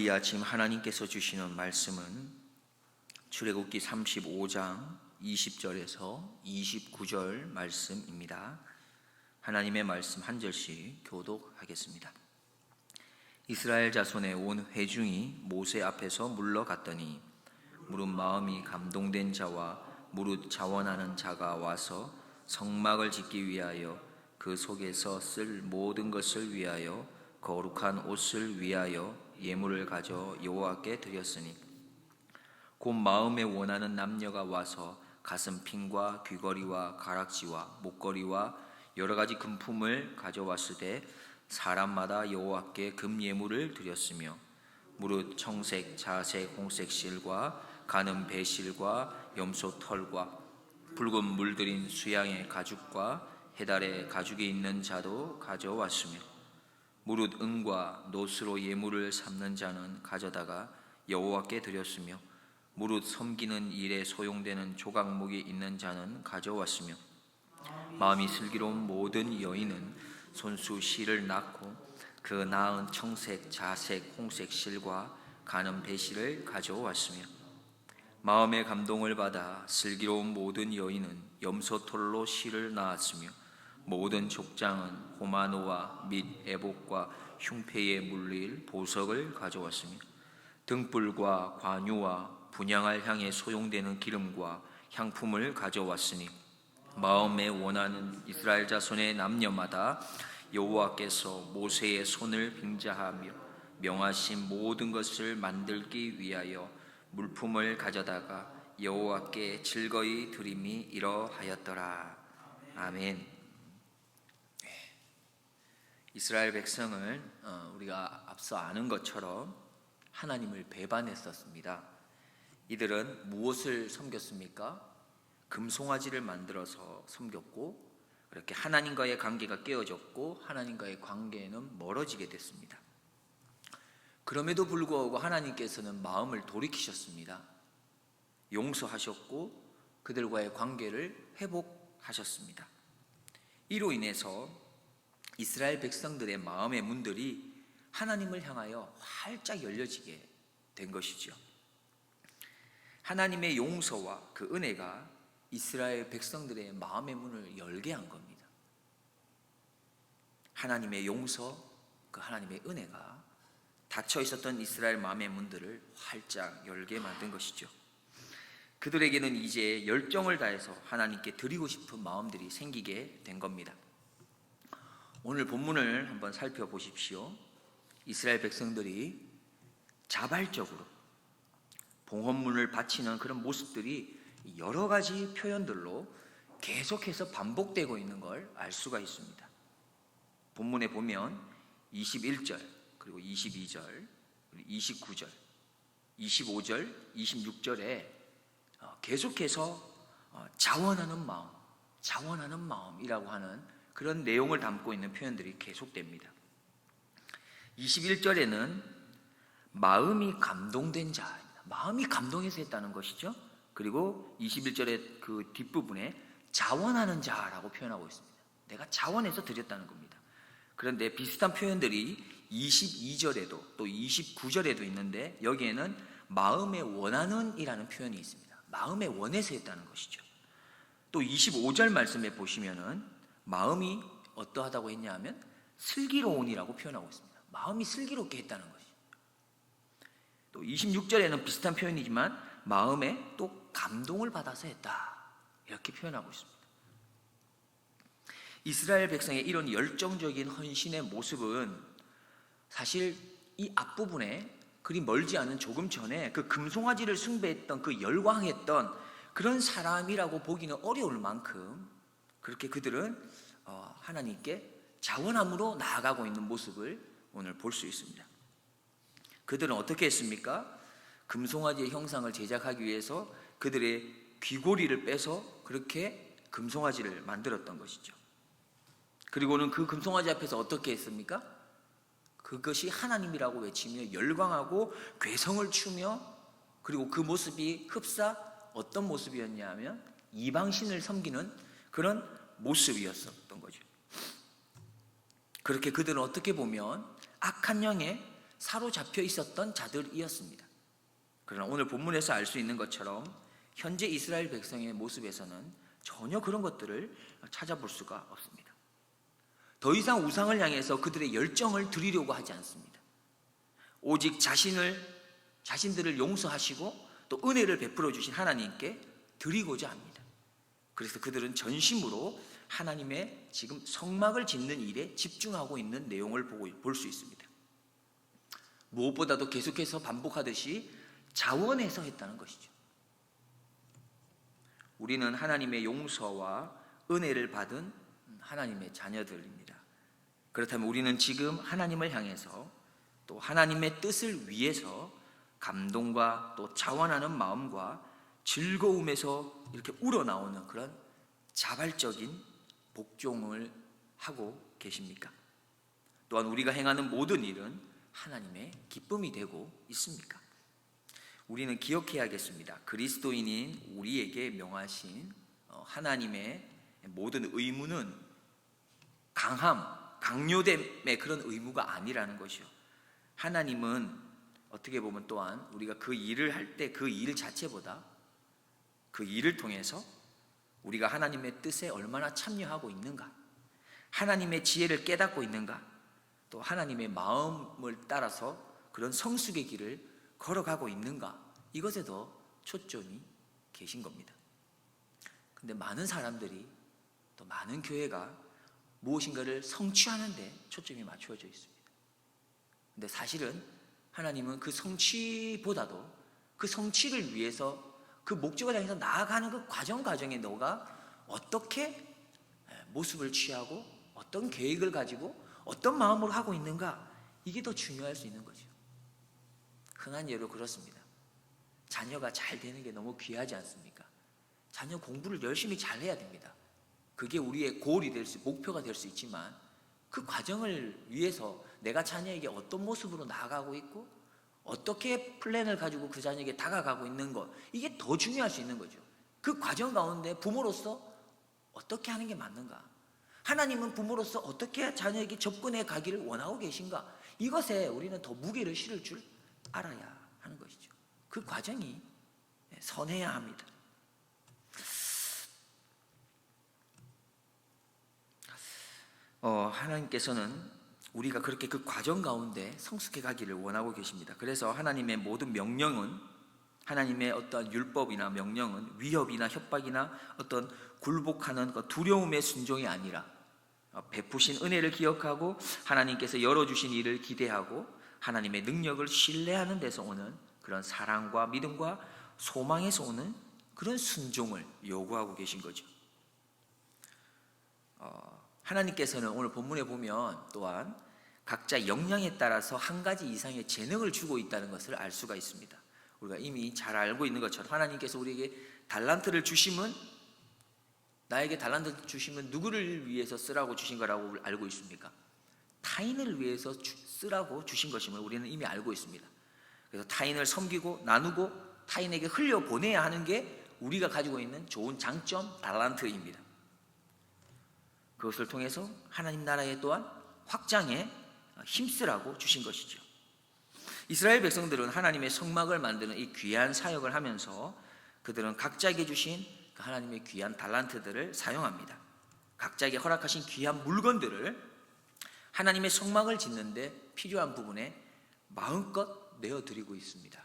오늘 이 아침 하나님께서 주시는 말씀은 출애굽기 35장 20절에서 29절 말씀입니다. 하나님의 말씀 한 절씩 교독하겠습니다. 이스라엘 자손의 온 회중이 모세 앞에서 물러갔더니 무릇 마음이 감동된 자와 무릇 자원하는 자가 와서 성막을 짓기 위하여 그 속에서 쓸 모든 것을 위하여 거룩한 옷을 위하여 예물을 가져 여호와께 드렸으니 곧 마음에 원하는 남녀가 와서 가슴핀과 귀걸이와 가락지와 목걸이와 여러 가지 금품을 가져왔으되 사람마다 여호와께 금예물을 드렸으며 무릇 청색, 자색, 홍색 실과 가는 배실과 염소 털과 붉은 물들인 수양의 가죽과 해달의 가죽이 있는 자도 가져왔으며 무릇 은과 노스로 예물을 삼는 자는 가져다가 여호와께 드렸으며 무릇 섬기는 일에 소용되는 조각목이 있는 자는 가져왔으며 마음이 슬기로운 모든 여인은 손수 실을 낳고 그 낳은 청색, 자색, 홍색 실과 가는 배실을 가져왔으며 마음의 감동을 받아 슬기로운 모든 여인은 염소털로 실을 낳았으며 모든 족장은 호마노와 및 애복과 흉패에 물릴 보석을 가져왔으며 등불과 관유와 분향할 향에 소용되는 기름과 향품을 가져왔으니 마음에 원하는 이스라엘 자손의 남녀마다 여호와께서 모세의 손을 빙자하며 명하신 모든 것을 만들기 위하여 물품을 가져다가 여호와께 즐거이 드림이 이러하였더라. 아멘. 이스라엘 백성을 우리가 앞서 아는 것처럼 하나님을 배반했었습니다. 이들은 무엇을 섬겼습니까? 금송아지를 만들어서 섬겼고 그렇게 하나님과의 관계가 깨어졌고 하나님과의 관계는 멀어지게 됐습니다. 그럼에도 불구하고 하나님께서는 마음을 돌이키셨습니다. 용서하셨고 그들과의 관계를 회복하셨습니다. 이로 인해서 이스라엘 백성들의 마음의 문들이 하나님을 향하여 활짝 열려지게 된 것이죠. 하나님의 용서와 그 은혜가 이스라엘 백성들의 마음의 문을 열게 한 겁니다. 하나님의 용서, 그 하나님의 은혜가 닫혀 있었던 이스라엘 마음의 문들을 활짝 열게 만든 것이죠. 그들에게는 이제 열정을 다해서 하나님께 드리고 싶은 마음들이 생기게 된 겁니다. 오늘 본문을 한번 살펴보십시오. 이스라엘 백성들이 자발적으로 봉헌물을 바치는 그런 모습들이 여러 가지 표현들로 계속해서 반복되고 있는 걸 알 수가 있습니다. 본문에 보면 21절, 그리고 22절, 29절, 25절, 26절에 계속해서 자원하는 마음이라고 하는 그런 내용을 담고 있는 표현들이 계속됩니다. 21절에는 마음이 감동된 자, 마음이 감동해서 했다는 것이죠. 그리고 21절의 그 뒷부분에 자원하는 자라고 표현하고 있습니다. 내가 자원해서 드렸다는 겁니다. 그런데 비슷한 표현들이 22절에도 또 29절에도 있는데 여기에는 마음에 원하는 이라는 표현이 있습니다. 마음에 원해서 했다는 것이죠. 또 25절 말씀에 보시면은 마음이 어떠하다고 했냐 하면 슬기로운이라고 표현하고 있습니다. 마음이 슬기롭게 했다는 것이죠. 또 26절에는 비슷한 표현이지만 마음에 또 감동을 받아서 했다 이렇게 표현하고 있습니다. 이스라엘 백성의 이런 열정적인 헌신의 모습은 사실 이 앞부분에 그리 멀지 않은 조금 전에 그 금송아지를 숭배했던 그 열광했던 그런 사람이라고 보기는 어려울 만큼 그렇게 그들은 하나님께 자원함으로 나아가고 있는 모습을 오늘 볼 수 있습니다. 그들은 어떻게 했습니까? 금송아지의 형상을 제작하기 위해서 그들의 귀고리를 빼서 그렇게 금송아지를 만들었던 것이죠. 그리고는 그 금송아지 앞에서 어떻게 했습니까? 그것이 하나님이라고 외치며 열광하고 괴성을 추며 그리고 그 모습이 흡사 어떤 모습이었냐 하면 이방신을 섬기는 그런 모습이었었던 거죠. 그렇게 그들은 어떻게 보면 악한 영에 사로잡혀 있었던 자들이었습니다. 그러나 오늘 본문에서 알 수 있는 것처럼 현재 이스라엘 백성의 모습에서는 전혀 그런 것들을 찾아볼 수가 없습니다. 더 이상 우상을 향해서 그들의 열정을 드리려고 하지 않습니다. 오직 자신들을 용서하시고 또 은혜를 베풀어 주신 하나님께 드리고자 합니다. 그래서 그들은 전심으로 하나님의 지금 성막을 짓는 일에 집중하고 있는 내용을 볼 수 있습니다. 무엇보다도 계속해서 반복하듯이 자원해서 했다는 것이죠. 우리는 하나님의 용서와 은혜를 받은 하나님의 자녀들입니다. 그렇다면 우리는 지금 하나님을 향해서 또 하나님의 뜻을 위해서 감동과 또 자원하는 마음과 즐거움에서 이렇게 우러나오는 그런 자발적인 복종을 하고 계십니까? 또한 우리가 행하는 모든 일은 하나님의 기쁨이 되고 있습니까? 우리는 기억해야겠습니다. 그리스도인인 우리에게 명하신 하나님의 모든 의무는 강요됨의 그런 의무가 아니라는 것이요. 하나님은 어떻게 보면 또한 우리가 그 일을 할 때 그 일 자체보다 그 일을 통해서 우리가 하나님의 뜻에 얼마나 참여하고 있는가, 하나님의 지혜를 깨닫고 있는가, 또 하나님의 마음을 따라서 그런 성숙의 길을 걸어가고 있는가, 이것에 더 초점이 계신 겁니다. 근데 많은 사람들이 또 많은 교회가 무엇인가를 성취하는 데 초점이 맞추어져 있습니다. 근데 사실은 하나님은 그 성취보다도 그 성취를 위해서 그 목적을 향해서 나아가는 그 과정에 너가 어떻게 모습을 취하고 어떤 계획을 가지고 어떤 마음으로 하고 있는가, 이게 더 중요할 수 있는 거죠. 흔한 예로 그렇습니다. 자녀가 잘 되는 게 너무 귀하지 않습니까? 자녀 공부를 열심히 잘해야 됩니다. 그게 우리의 목표가 될 수 있지만 그 과정을 위해서 내가 자녀에게 어떤 모습으로 나아가고 있고 어떻게 플랜을 가지고 그 자녀에게 다가가고 있는 것, 이게 더 중요할 수 있는 거죠. 그 과정 가운데 부모로서 어떻게 하는 게 맞는가, 하나님은 부모로서 어떻게 자녀에게 접근해 가기를 원하고 계신가, 이것에 우리는 더 무게를 실을 줄 알아야 하는 것이죠. 그 과정이 선해야 합니다. 하나님께서는 우리가 그렇게 그 과정 가운데 성숙해 가기를 원하고 계십니다. 그래서 하나님의 모든 명령은, 하나님의 어떤 율법이나 명령은 위협이나 협박이나 어떤 굴복하는 두려움의 순종이 아니라 베푸신 은혜를 기억하고 하나님께서 열어주신 일을 기대하고 하나님의 능력을 신뢰하는 데서 오는 그런 사랑과 믿음과 소망에서 오는 그런 순종을 요구하고 계신 거죠. 하나님께서는 오늘 본문에 보면 또한 각자 역량에 따라서 한 가지 이상의 재능을 주고 있다는 것을 알 수가 있습니다. 우리가 이미 잘 알고 있는 것처럼 하나님께서 우리에게 달란트를 주심은, 나에게 달란트를 주시면 누구를 위해서 쓰라고 주신 거라고 알고 있습니까? 타인을 위해서 쓰라고 주신 것임을 우리는 이미 알고 있습니다. 그래서 타인을 섬기고 나누고 타인에게 흘려보내야 하는 게 우리가 가지고 있는 좋은 장점, 달란트입니다. 그것을 통해서 하나님 나라에 또한 확장에 힘쓰라고 주신 것이죠. 이스라엘 백성들은 하나님의 성막을 만드는 이 귀한 사역을 하면서 그들은 각자에게 주신 그 하나님의 귀한 달란트들을 사용합니다. 각자에게 허락하신 귀한 물건들을 하나님의 성막을 짓는데 필요한 부분에 마음껏 내어드리고 있습니다.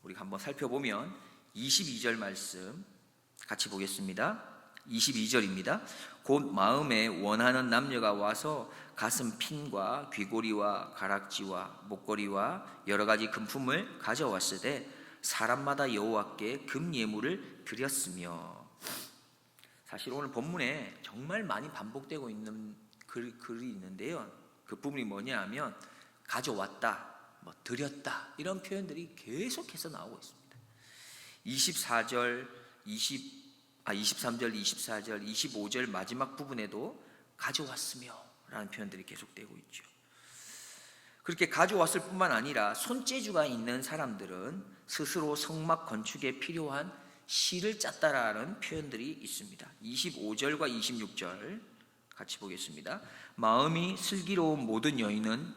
우리가 한번 살펴보면 22절 말씀 같이 보겠습니다. 22절입니다. 곧 마음에 원하는 남녀가 와서 가슴 핀과 귀고리와 가락지와 목걸이와 여러 가지 금품을 가져왔으되 사람마다 여호와께 금예물을 드렸으며. 사실 오늘 본문에 정말 많이 반복되고 있는 글이 있는데요, 그 부분이 뭐냐 하면 가져왔다, 드렸다, 이런 표현들이 계속해서 나오고 있습니다. 23절, 24절, 25절 마지막 부분에도 가져왔으며 라는 표현들이 계속되고 있죠. 그렇게 가져왔을 뿐만 아니라 손재주가 있는 사람들은 스스로 성막 건축에 필요한 실을 짰다라는 표현들이 있습니다. 25절과 26절 같이 보겠습니다. 마음이 슬기로운 모든 여인은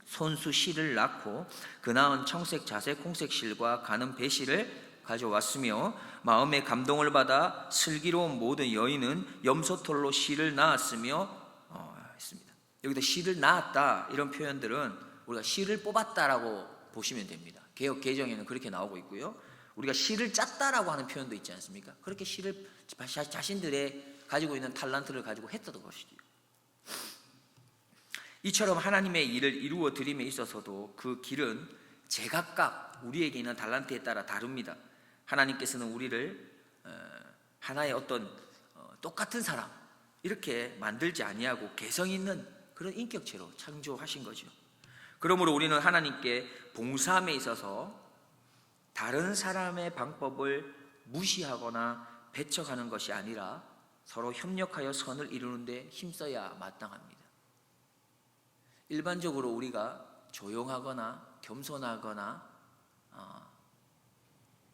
손수 실을 낳고 그 낳은 청색 자색 홍색 실과 가는 배실을 가져왔으며 마음의 감동을 받아 슬기로운 모든 여인은 염소털로 실을 낳았으며 했습니다. 여기다 실을 낳았다 이런 표현들은 우리가 실을 뽑았다라고 보시면 됩니다. 개역 개정에는 그렇게 나오고 있고요. 우리가 실을 짰다라고 하는 표현도 있지 않습니까? 그렇게 실을 자신들의 가지고 있는 탈란트를 가지고 했던 것이죠. 이처럼 하나님의 일을 이루어 드림에 있어서도 그 길은 제각각 우리에게 있는 달란트에 따라 다릅니다. 하나님께서는 우리를 하나의 어떤 똑같은 사람 이렇게 만들지 아니하고 개성 있는 그런 인격체로 창조하신 거죠. 그러므로 우리는 하나님께 봉사함에 있어서 다른 사람의 방법을 무시하거나 배척하는 것이 아니라 서로 협력하여 선을 이루는데 힘써야 마땅합니다. 일반적으로 우리가 조용하거나 겸손하거나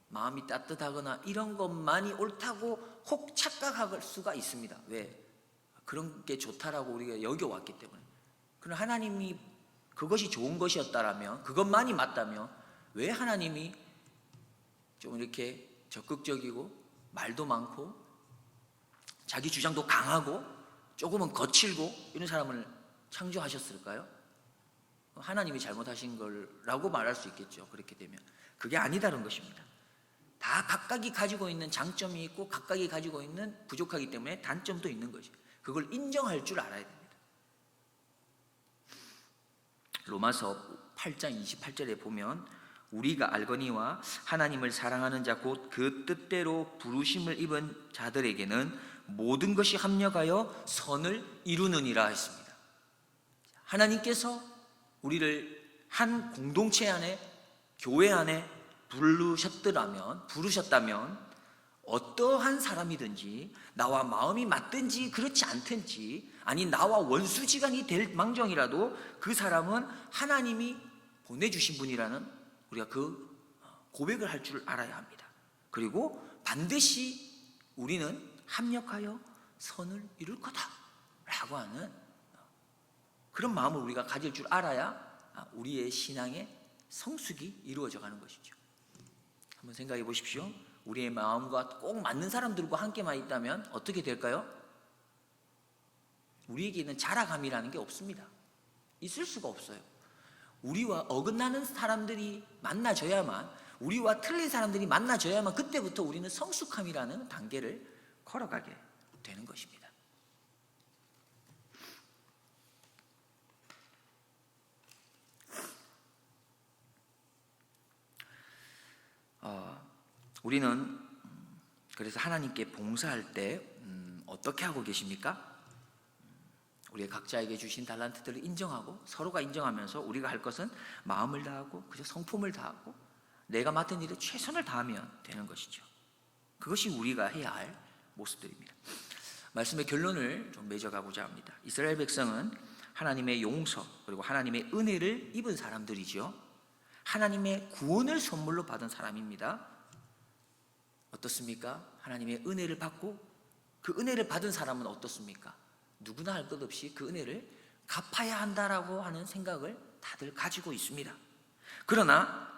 마음이 따뜻하거나 이런 것만이 옳다고 혹 착각할 수가 있습니다. 왜? 그런 게 좋다라고 우리가 여겨왔기 때문에. 그럼 하나님이 그것이 좋은 것이었다라면, 그것만이 맞다면 왜 하나님이 좀 이렇게 적극적이고 말도 많고 자기 주장도 강하고 조금은 거칠고 이런 사람을 창조하셨을까요? 하나님이 잘못하신 거라고 말할 수 있겠죠. 그렇게 되면 그게 아니다는 것입니다. 다 각각이 가지고 있는 장점이 있고 각각이 가지고 있는 부족하기 때문에 단점도 있는 거죠. 그걸 인정할 줄 알아야 됩니다. 로마서 8장 28절에 보면 우리가 알거니와 하나님을 사랑하는 자 곧 그 뜻대로 부르심을 입은 자들에게는 모든 것이 합력하여 선을 이루느니라 했습니다. 하나님께서 우리를 한 공동체 안에, 교회 안에 부르셨다면 어떠한 사람이든지 나와 마음이 맞든지 그렇지 않든지, 아니 나와 원수지간이 될 망정이라도 그 사람은 하나님이 보내주신 분이라는 우리가 그 고백을 할 줄 알아야 합니다. 그리고 반드시 우리는 합력하여 선을 이룰 거다라고 하는 그런 마음을 우리가 가질 줄 알아야 우리의 신앙의 성숙이 이루어져 가는 것이죠. 한번 생각해 보십시오. 우리의 마음과 꼭 맞는 사람들과 함께만 있다면 어떻게 될까요? 우리에게는 자라감이라는 게 없습니다. 있을 수가 없어요. 우리와 어긋나는 사람들이 만나져야만, 우리와 틀린 사람들이 만나져야만 그때부터 우리는 성숙함이라는 단계를 걸어가게 되는 것입니다. 우리는 그래서 하나님께 봉사할 때 어떻게 하고 계십니까? 우리 각자에게 주신 달란트들을 인정하고 서로가 인정하면서 우리가 할 것은 마음을 다하고 그저 성품을 다하고 내가 맡은 일에 최선을 다하면 되는 것이죠. 그것이 우리가 해야 할 모습들입니다. 말씀의 결론을 좀 맺어가고자 합니다. 이스라엘 백성은 하나님의 용서 그리고 하나님의 은혜를 입은 사람들이죠. 하나님의 구원을 선물로 받은 사람입니다. 어떻습니까? 하나님의 은혜를 받고 그 은혜를 받은 사람은 어떻습니까? 누구나 할 것 없이 그 은혜를 갚아야 한다라고 하는 생각을 다들 가지고 있습니다. 그러나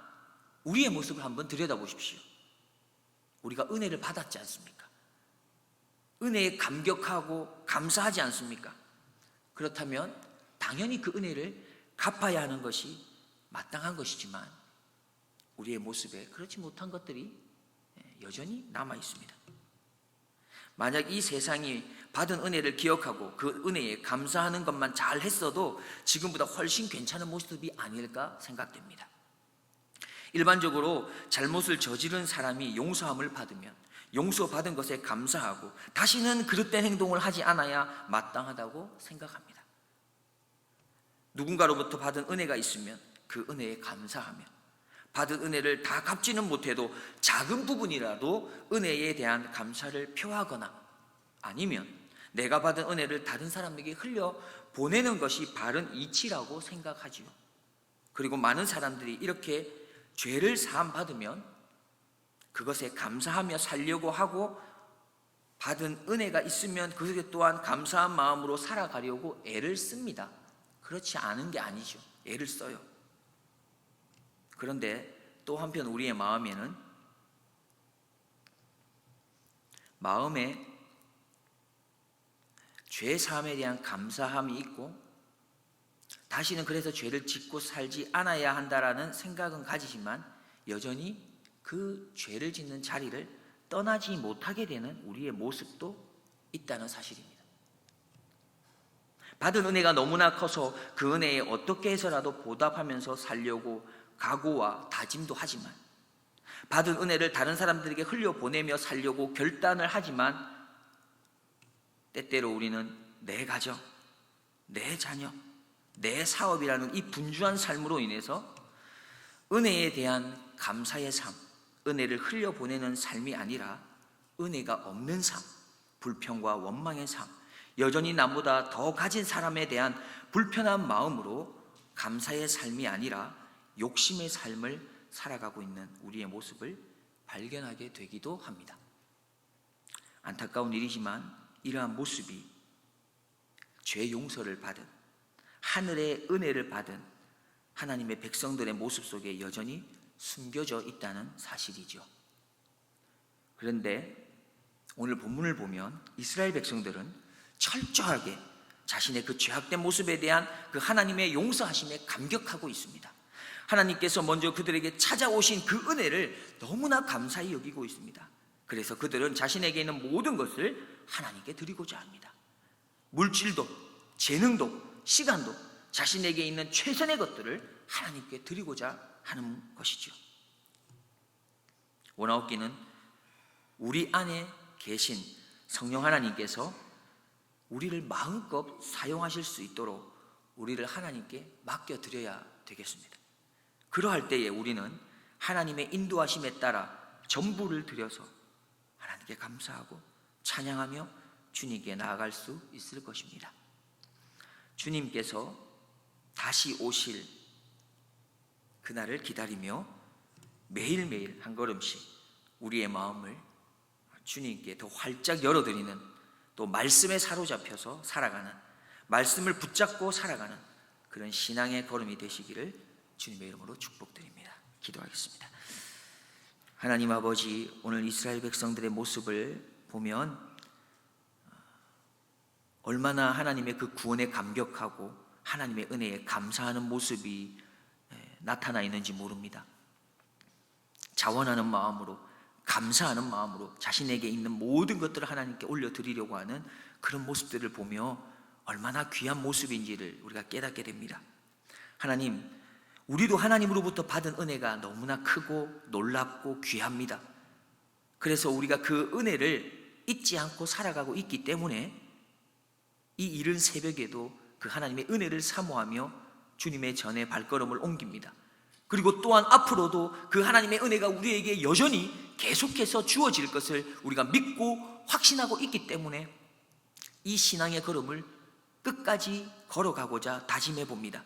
우리의 모습을 한번 들여다보십시오. 우리가 은혜를 받았지 않습니까? 은혜에 감격하고 감사하지 않습니까? 그렇다면 당연히 그 은혜를 갚아야 하는 것이 마땅한 것이지만 우리의 모습에 그렇지 못한 것들이 여전히 남아 있습니다. 만약 이 세상이 받은 은혜를 기억하고 그 은혜에 감사하는 것만 잘 했어도 지금보다 훨씬 괜찮은 모습이 아닐까 생각됩니다. 일반적으로 잘못을 저지른 사람이 용서함을 받으면 용서받은 것에 감사하고 다시는 그릇된 행동을 하지 않아야 마땅하다고 생각합니다. 누군가로부터 받은 은혜가 있으면 그 은혜에 감사하며 받은 은혜를 다 갚지는 못해도 작은 부분이라도 은혜에 대한 감사를 표하거나 아니면 내가 받은 은혜를 다른 사람에게 흘려 보내는 것이 바른 이치라고 생각하지요. 그리고 많은 사람들이 이렇게 죄를 사함 받으면 그것에 감사하며 살려고 하고 받은 은혜가 있으면 그것 또한 감사한 마음으로 살아가려고 애를 씁니다. 그렇지 않은 게 아니죠. 애를 써요. 그런데 또 한편 우리의 마음에 죄 사함에 대한 감사함이 있고 다시는 그래서 죄를 짓고 살지 않아야 한다라는 생각은 가지지만 여전히 그 죄를 짓는 자리를 떠나지 못하게 되는 우리의 모습도 있다는 사실입니다. 받은 은혜가 너무나 커서 그 은혜에 어떻게 해서라도 보답하면서 살려고 각오와 다짐도 하지만, 받은 은혜를 다른 사람들에게 흘려보내며 살려고 결단을 하지만, 때때로 우리는 내 가정, 내 자녀, 내 사업이라는 이 분주한 삶으로 인해서 은혜에 대한 감사의 삶, 은혜를 흘려보내는 삶이 아니라 은혜가 없는 삶, 불평과 원망의 삶, 여전히 나보다 더 가진 사람에 대한 불편한 마음으로 감사의 삶이 아니라 욕심의 삶을 살아가고 있는 우리의 모습을 발견하게 되기도 합니다. 안타까운 일이지만 이러한 모습이 죄 용서를 받은, 하늘의 은혜를 받은 하나님의 백성들의 모습 속에 여전히 숨겨져 있다는 사실이죠. 그런데 오늘 본문을 보면 이스라엘 백성들은 철저하게 자신의 그 죄악된 모습에 대한 그 하나님의 용서하심에 감격하고 있습니다. 하나님께서 먼저 그들에게 찾아오신 그 은혜를 너무나 감사히 여기고 있습니다. 그래서 그들은 자신에게 있는 모든 것을 하나님께 드리고자 합니다. 물질도, 재능도, 시간도, 자신에게 있는 최선의 것들을 하나님께 드리고자 하는 것이죠. 원하옵기는 우리 안에 계신 성령 하나님께서 우리를 마음껏 사용하실 수 있도록 우리를 하나님께 맡겨드려야 되겠습니다. 그러할 때에 우리는 하나님의 인도하심에 따라 전부를 드려서 하나님께 감사하고 찬양하며 주님께 나아갈 수 있을 것입니다. 주님께서 다시 오실 그날을 기다리며 매일매일 한 걸음씩 우리의 마음을 주님께 더 활짝 열어드리는, 또 말씀에 사로잡혀서 살아가는, 말씀을 붙잡고 살아가는 그런 신앙의 걸음이 되시기를 주님의 이름으로 축복드립니다. 기도하겠습니다. 하나님 아버지, 오늘 이스라엘 백성들의 모습을 보면 얼마나 하나님의 그 구원에 감격하고 하나님의 은혜에 감사하는 모습이 나타나 있는지 모릅니다. 자원하는 마음으로, 감사하는 마음으로 자신에게 있는 모든 것들을 하나님께 올려드리려고 하는 그런 모습들을 보며 얼마나 귀한 모습인지를 우리가 깨닫게 됩니다. 하나님, 우리도 하나님으로부터 받은 은혜가 너무나 크고 놀랍고 귀합니다. 그래서 우리가 그 은혜를 잊지 않고 살아가고 있기 때문에 이 이른 새벽에도 그 하나님의 은혜를 사모하며 주님의 전에 발걸음을 옮깁니다. 그리고 또한 앞으로도 그 하나님의 은혜가 우리에게 여전히 계속해서 주어질 것을 우리가 믿고 확신하고 있기 때문에 이 신앙의 걸음을 끝까지 걸어가고자 다짐해 봅니다.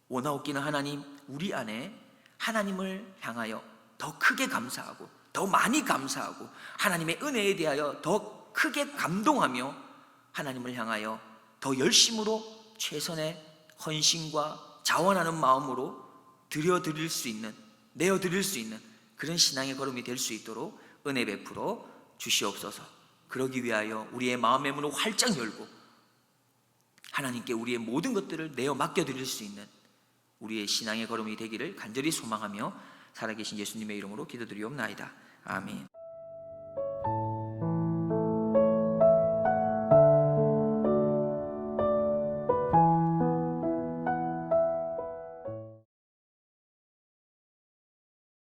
원하옵기는 하나님, 우리 안에 하나님을 향하여 더 크게 감사하고 더 많이 감사하고 하나님의 은혜에 대하여 더 크게 감동하며 하나님을 향하여 더 열심으로 최선의 헌신과 자원하는 마음으로 드려드릴 수 있는, 내어드릴 수 있는 그런 신앙의 걸음이 될 수 있도록 은혜 베풀어 주시옵소서. 그러기 위하여 우리의 마음의 문을 활짝 열고 하나님께 우리의 모든 것들을 내어 맡겨드릴 수 있는 우리의 신앙의 걸음이 되기를 간절히 소망하며 살아계신 예수님의 이름으로 기도드리옵나이다. 아멘.